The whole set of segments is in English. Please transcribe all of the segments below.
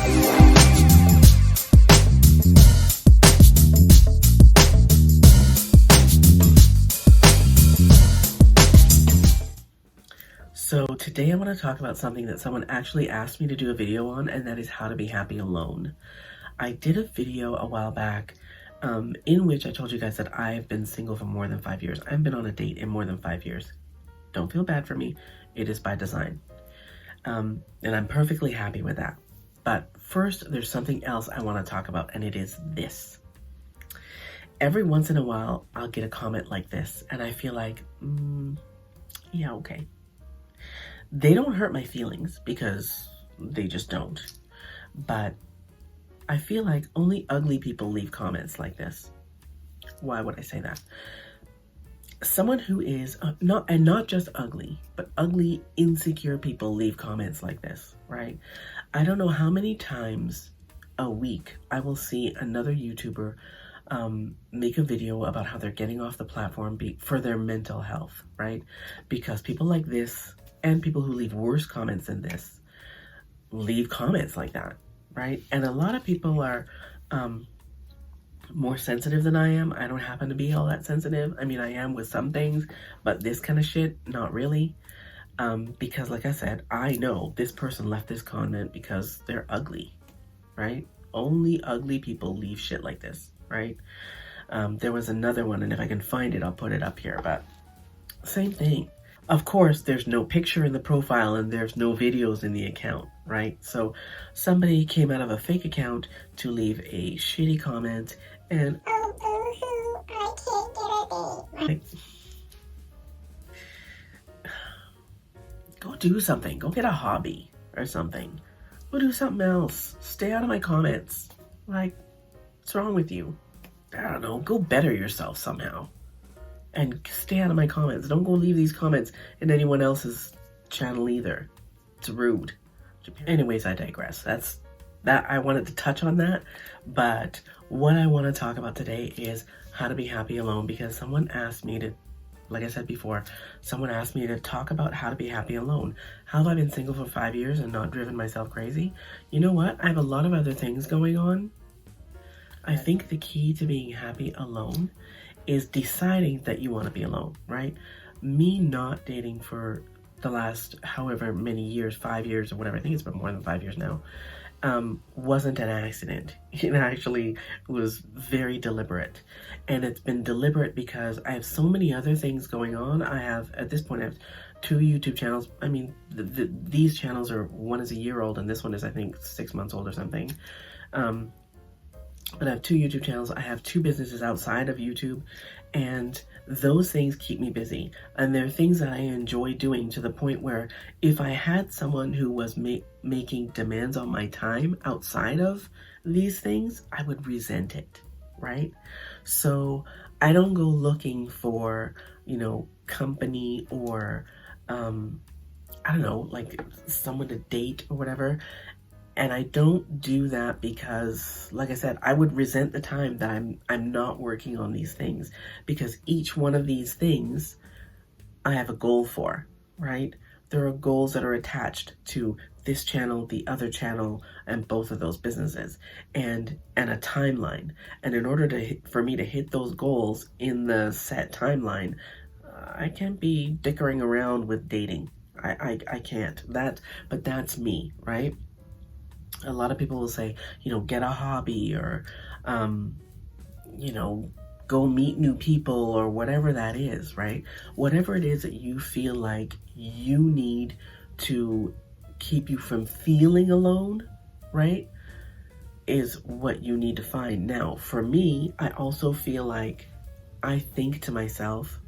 So today I want to talk about something that someone actually asked me to do a video on, and that is how to be happy alone. I did a video a while back in which I told you guys that I've been single for more than 5 years. I haven't been on a date in more than 5 years. Don't feel bad for me. It is by design. And I'm perfectly happy with that. But first, there's something else I want to talk about, and it is this. Every once in a while, I'll get a comment like this, and I feel like, yeah, okay. They don't hurt my feelings because they just don't. But I feel like only ugly people leave comments like this. Why would I say that? Someone who is not just ugly, but ugly, insecure people leave comments like this, right? I don't know how many times a week I will see another YouTuber make a video about how they're getting off the platform for their mental health, right? Because people like this and people who leave worse comments than this leave comments like that, right? And a lot of people are more sensitive than I am. I don't happen to be all that sensitive. I mean, I am with some things, but this kind of shit, not really. Because like I said, I know this person left this comment because they're ugly, right? Only ugly people leave shit like this, right? There was another one, and if I can find it, I'll put it up here, but same thing. Of course, there's no picture in the profile and there's no videos in the account, right? So somebody came out of a fake account to leave a shitty comment and oh, boo-hoo, I can't get a date. Go do something. Go get a hobby or something. Go do something else. Stay out of my comments. Like, what's wrong with you? I don't know. Go better yourself somehow. And stay out of my comments. Don't go leave these comments in anyone else's channel either. It's rude. Anyways, I digress. That's that. I wanted to touch on that. But what I want to talk about today is how to be happy alone, because someone asked me to, like I said before, someone asked me to talk about how to be happy alone. How have I been single for 5 years and not driven myself crazy? You know what? I have a lot of other things going on. I think the key to being happy alone is deciding that you want to be alone, right? Me not dating for the last however many years, 5 years or whatever, I think it's been more than 5 years now, wasn't an accident. It actually was very deliberate. And it's been deliberate because I have so many other things going on. At this point, I have 2 YouTube channels. I mean, these channels are, one is a year old and this one is, I think, 6 months old or something. But I have 2 YouTube channels. I have 2 businesses outside of YouTube, and those things keep me busy. And they're things that I enjoy doing, to the point where if I had someone who was making demands on my time outside of these things, I would resent it, right? So I don't go looking for, company or, I don't know, like someone to date or whatever. And I don't do that because, like I said, I would resent the time that I'm not working on these things, because each one of these things I have a goal for, right? There are goals that are attached to this channel, the other channel, and both of those businesses, and a timeline. And in order for me to hit those goals in the set timeline, I can't be dickering around with dating. I can't. But that's me, right? A lot of people will say, get a hobby, or, go meet new people, or whatever that is, right? Whatever it is that you feel like you need to keep you from feeling alone, right, is what you need to find. Now, for me, I also feel like I think to myself,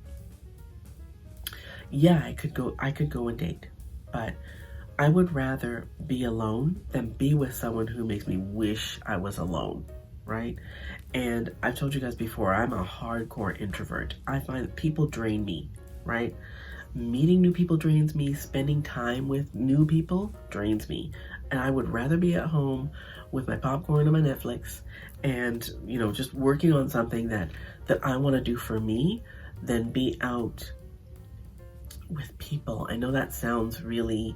yeah, I could go and date, but I would rather be alone than be with someone who makes me wish I was alone, right? And I've told you guys before, I'm a hardcore introvert. I find that people drain me, right? Meeting new people drains me. Spending time with new people drains me. And I would rather be at home with my popcorn and my Netflix and, just working on something that I want to do for me than be out with people. I know that sounds really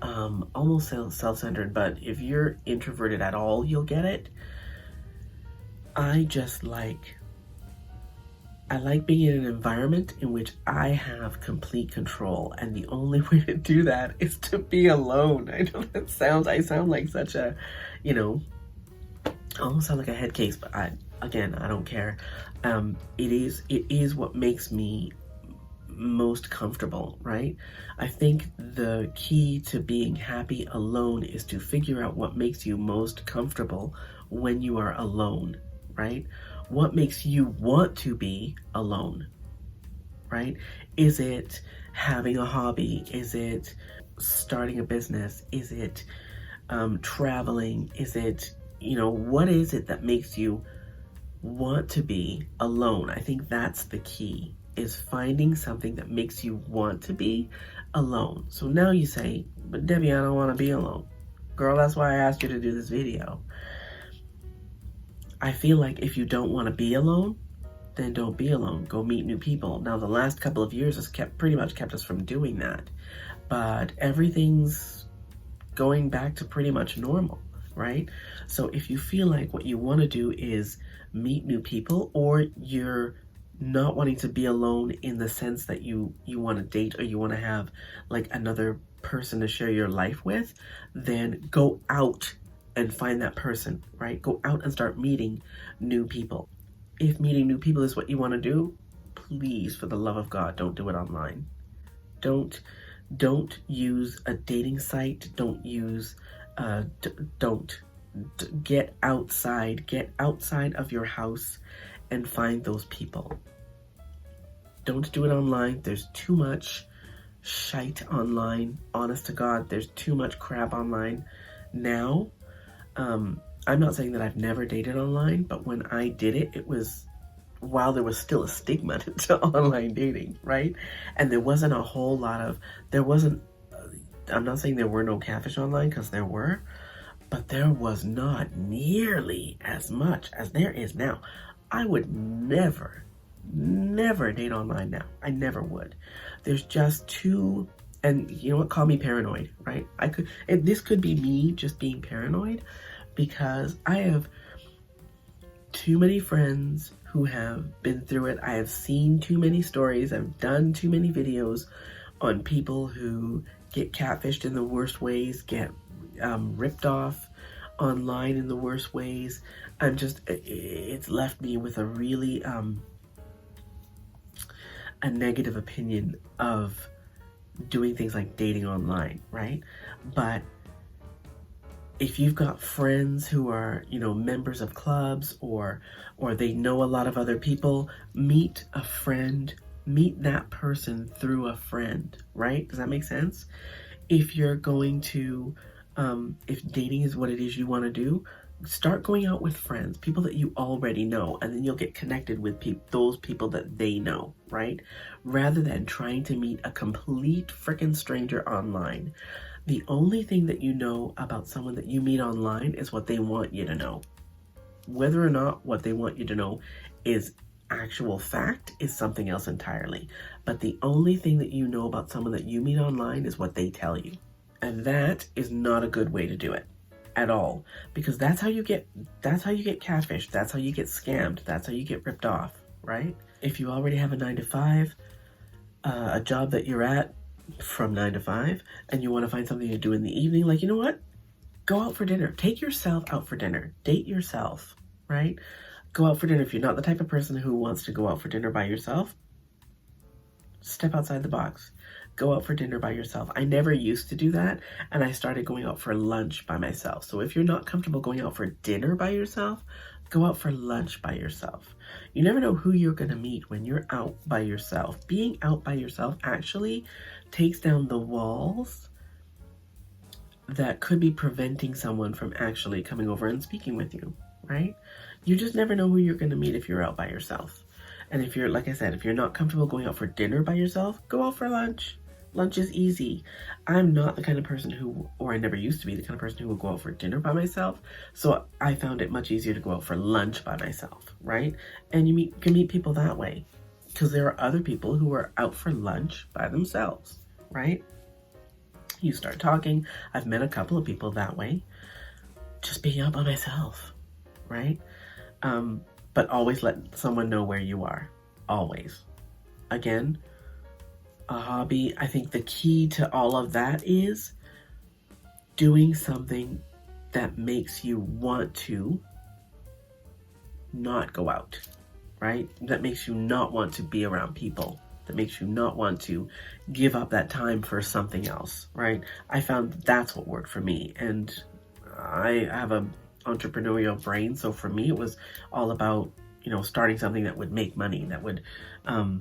almost self-centered, but if you're introverted at all, you'll get it. I like being in an environment in which I have complete control, and the only way to do that is to be alone. I know I sound like such a, I almost sound like a head case, but I don't care. It is what makes me most comfortable, right? I think the key to being happy alone is to figure out what makes you most comfortable when you are alone, right? What makes you want to be alone, right? Is it having a hobby? Is it starting a business? Is it traveling? Is it, what is it that makes you want to be alone? I think that's the key, is finding something that makes you want to be alone. So now you say, but Debbie, I don't want to be alone. Girl, that's why I asked you to do this video. I feel like if you don't want to be alone, then don't be alone. Go meet new people. Now, the last couple of years has pretty much kept us from doing that. But everything's going back to pretty much normal, right? So if you feel like what you want to do is meet new people, or you're not wanting to be alone in the sense that you want to date, or you want to have like another person to share your life with, then go out and find that person, right? Go out and start meeting new people. If meeting new people is what you want to do, please, for the love of God, don't do it online. Don't use a dating site. Don't use, get outside of your house and find those people. Don't do it online. There's too much shite online. Honest to God, there's too much crap online now. I'm not saying that I've never dated online, but when I did it, it was while there was still a stigma to online dating, right? And there wasn't a whole lot of, I'm not saying there were no catfish online, because there were, but there was not nearly as much as there is now. I would never date online now. I never would. There's just too, and you know what, call me paranoid, right? This could be me just being paranoid, because I have too many friends who have been through it. I have seen too many stories. I've done too many videos on people who get catfished in the worst ways, get ripped off online in the worst ways. It's left me with a really a negative opinion of doing things like dating online, right? But if you've got friends who are, members of clubs, or they know a lot of other people, meet a friend, meet that person through a friend, right? Does that make sense? If you're going to, if dating is what it is you want to do, start going out with friends, people that you already know, and then you'll get connected with those people that they know, right? Rather than trying to meet a complete freaking stranger online. The only thing that you know about someone that you meet online is what they want you to know. Whether or not what they want you to know is actual fact is something else entirely. But the only thing that you know about someone that you meet online is what they tell you. And that is not a good way to do it at all, because that's how you get catfished. That's how you get scammed. That's how you get ripped off, right? If you already have a 9-to-5, a job that you're at from 9 to 5, and you want to find something to do in the evening, like, you know what? Go out for dinner. Take yourself out for dinner. Date yourself, right? Go out for dinner. If you're not the type of person who wants to go out for dinner by yourself, step outside the box. Go out for dinner by yourself. I never used to do that, and I started going out for lunch by myself. So if you're not comfortable going out for dinner by yourself, go out for lunch by yourself. You never know who you're going to meet when you're out by yourself. Being out by yourself actually takes down the walls that could be preventing someone from actually coming over and speaking with you, right? You just never know who you're going to meet if you're out by yourself. And if you're, like I said, if you're not comfortable going out for dinner by yourself, go out for lunch. Lunch is easy. I'm not the kind of person or I never used to be the kind of person who will go out for dinner by myself. So I found it much easier to go out for lunch by myself, right? And you can meet people that way, because there are other people who are out for lunch by themselves, right? You start talking. I've met a couple of people that way. Just being out by myself, right? But always let someone know where you are. Always. Again, a hobby. I think the key to all of that is doing something that makes you want to not go out, right? That makes you not want to be around people. That makes you not want to give up that time for something else, right? I found that's what worked for me. And I have an entrepreneurial brain. So for me, it was all about, starting something that would make money, that would, I'd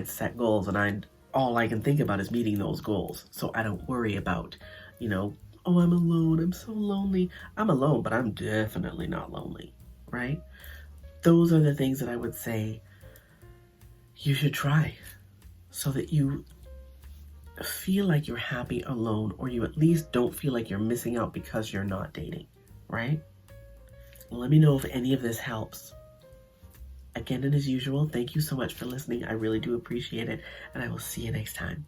set goals, and all I can think about is meeting those goals. So I don't worry about, oh, I'm alone. I'm so lonely. I'm alone, but I'm definitely not lonely, right? Those are the things that I would say you should try so that you feel like you're happy alone, or you at least don't feel like you're missing out because you're not dating, right? Let me know if any of this helps. Again, and as usual, thank you so much for listening. I really do appreciate it, and I will see you next time.